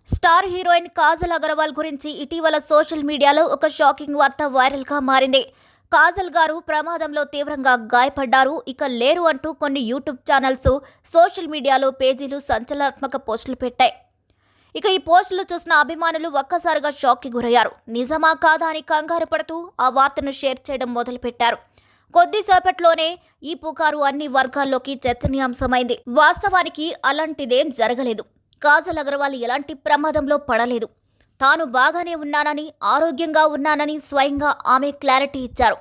Star heroine Kajal Agarwal గురించి ఇటీవల social మీడియాలో ఒక షాకింగ్ వార్త వైరల్గా మారింది. కాజల్ గారు ప్రమాదంలో తీవ్రంగా గాయపడ్డారు, ఇక లేరు అంటూ కొన్ని యూట్యూబ్ ఛానల్స్, సోషల్ మీడియాలో పేజీలు సంచలనాత్మక పోస్టులు పెట్టాయి. ఇక ఈ పోస్టులు చూసిన అభిమానులు ఒక్కసారిగా షాక్కి గురయ్యారు. నిజమా కాదా అని కంగారు పడుతూ ఆ వార్తను షేర్ చేయడం మొదలుపెట్టారు. కొద్దిసేపట్లోనే ఈ పుకారు అన్ని వర్గాల్లోకి చర్చనీయాంశమైంది. వాస్తవానికి అలాంటిదేం జరగలేదు. కాజల్ అగర్వాల్ ఎలాంటి ప్రమాదంలో పడలేదు. తాను బాగానే ఉన్నానని, ఆరోగ్యంగా ఉన్నానని స్వయంగా ఆమె క్లారిటీ ఇచ్చారు.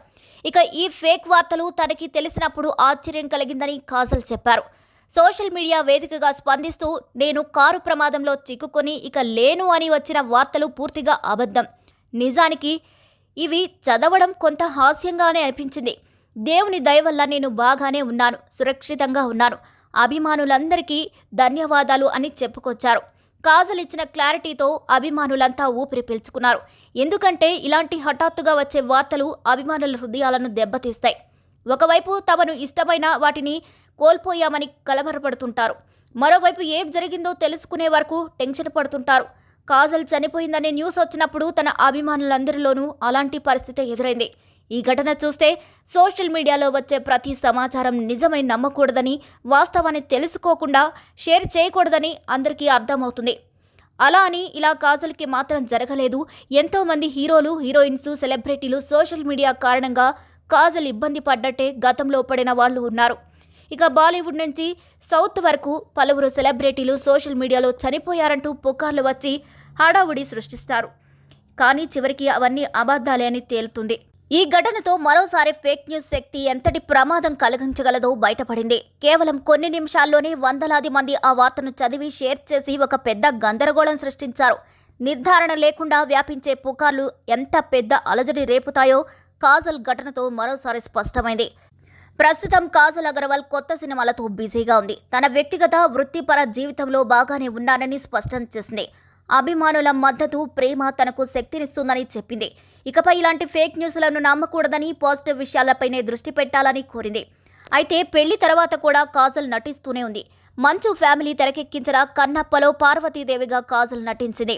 ఇక ఈ ఫేక్ వార్తలు తనకి తెలిసినప్పుడు ఆశ్చర్యం కలిగిందని కాజల్ చెప్పారు. సోషల్ మీడియా వేదికగా స్పందిస్తూ, నేను కారు ప్రమాదంలో చిక్కుకొని ఇక లేను అని వచ్చిన వార్తలు పూర్తిగా అబద్ధం. నిజానికి ఇవి చదవడం కొంత హాస్యంగానే అనిపించింది. దేవుని దయ వల్ల నేను బాగానే ఉన్నాను, సురక్షితంగా ఉన్నాను. అభిమానులందరికీ ధన్యవాదాలు అని చెప్పుకొచ్చారు. కాజల్ ఇచ్చిన క్లారిటీతో అభిమానులంతా ఊపిరి పీల్చుకున్నారు. ఎందుకంటే ఇలాంటి హఠాత్తుగా వచ్చే వార్తలు అభిమానుల హృదయాలను దెబ్బతీస్తాయి. ఒకవైపు తమను ఇష్టమైన వాటిని కోల్పోయామని కలవరపడుతుంటారు, మరోవైపు ఏం జరిగిందో తెలుసుకునే వరకు టెన్షన్ పడుతుంటారు. కాజల్ చనిపోయిందనే న్యూస్ వచ్చినప్పుడు తన అభిమానులందరిలోనూ అలాంటి పరిస్థితి ఎదురైంది. ఈ ఘటన చూస్తే సోషల్ మీడియాలో వచ్చే ప్రతి సమాచారం నిజమని నమ్మకూడదని, వాస్తవాన్ని తెలుసుకోకుండా షేర్ చేయకూడదని అందరికీ అర్థమవుతుంది. అలా అని ఇలా కాజల్కి మాత్రం జరగలేదు. ఎంతోమంది హీరోలు, హీరోయిన్స్, సెలబ్రిటీలు సోషల్ మీడియా కారణంగా కాజల్ ఇబ్బంది పడ్డట్టే గతంలో పడిన వాళ్ళు ఉన్నారు. ఇక బాలీవుడ్ నుంచి సౌత్ వరకు పలువురు సెలబ్రిటీలు సోషల్ మీడియాలో చనిపోయారంటూ పుకార్లు వచ్చి హడావుడి సృష్టిస్తారు. కానీ చివరికి అవన్నీ అబద్ధాలే అని తేలుతుంది. ఈ ఘటనతో మరోసారి ఫేక్ న్యూస్ శక్తి ఎంతటి ప్రమాదం కలిగించగలదో బయటపడింది. కేవలం కొన్ని నిమిషాల్లోనే వందలాది మంది ఆ వార్తను చదివి షేర్ చేసి ఒక పెద్ద గందరగోళం సృష్టించారు. నిర్ధారణ లేకుండా వ్యాపించే పుకార్లు ఎంత పెద్ద అలజడి రేపుతాయో కాజల్ ఘటనతో మరోసారి స్పష్టమైంది. ప్రస్తుతం కాజల్ అగర్వాల్ కొత్త సినిమాలతో బిజీగా ఉంది. తన వ్యక్తిగత, వృత్తిపర జీవితంలో బాగానే ఉన్నానని స్పష్టం చేసింది. అభిమానుల మద్దతు, ప్రేమ తనకు శక్తినిస్తుందని చెప్పింది. ఇకపై ఇలాంటి ఫేక్ న్యూస్లను నమ్మకూడదని, పాజిటివ్ విషయాలపైనే దృష్టి పెట్టాలని కోరింది. అయితే పెళ్లి తర్వాత కూడా కాజల్ నటిస్తూనే ఉంది. మంచు ఫ్యామిలీ తెరకెక్కించిన కన్నప్పలో పార్వతీదేవిగా కాజల్ నటించింది.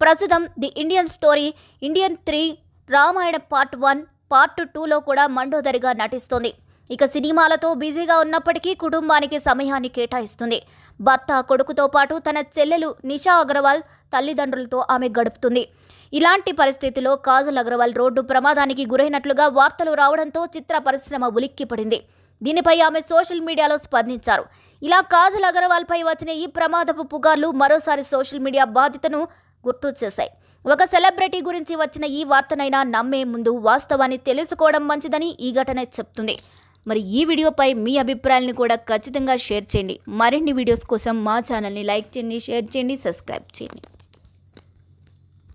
ప్రస్తుతం the Indian story, Indian 3, Ramayana part 1, part 2లో కూడా మండోదరిగా నటిస్తోంది. ఇక సినిమాలతో బిజీగా ఉన్నప్పటికీ కుటుంబానికి సమయాన్ని కేటాయిస్తుంది. భర్త, కొడుకుతో పాటు తన చెల్లెలు నిషా అగర్వాల్ తల్లిదండ్రులతో ఆమె గడుపుతుంది. ఇలాంటి పరిస్థితిలో కాజల్ అగర్వాల్ రోడ్డు ప్రమాదానికి గురైనట్లుగా వార్తలు రావడంతో చిత్ర పరిశ్రమ ఉలిక్కిపడింది. దీనిపై ఆమె సోషల్ మీడియాలో స్పందించారు. ఇలా కాజల్ అగర్వాల్ పై వచ్చిన ఈ ప్రమాదపు పుకార్లు మరోసారి సోషల్ మీడియా బాధ్యతను గుర్తు చేశాయి. ఒక సెలబ్రిటీ గురించి వచ్చిన ఈ వార్తనైనా నమ్మే ముందు వాస్తవాన్ని తెలుసుకోవడం మంచిదని ఈ ఘటన చెప్తుంది. మరి ఈ వీడియోపై మీ అభిప్రాయాలను కూడా ఖచ్చితంగా షేర్ చేయండి. మరిన్ని వీడియోస్ కోసం మా ఛానల్ని లైక్ చేయండి, షేర్ చేయండి, సబ్స్క్రైబ్ చేయండి.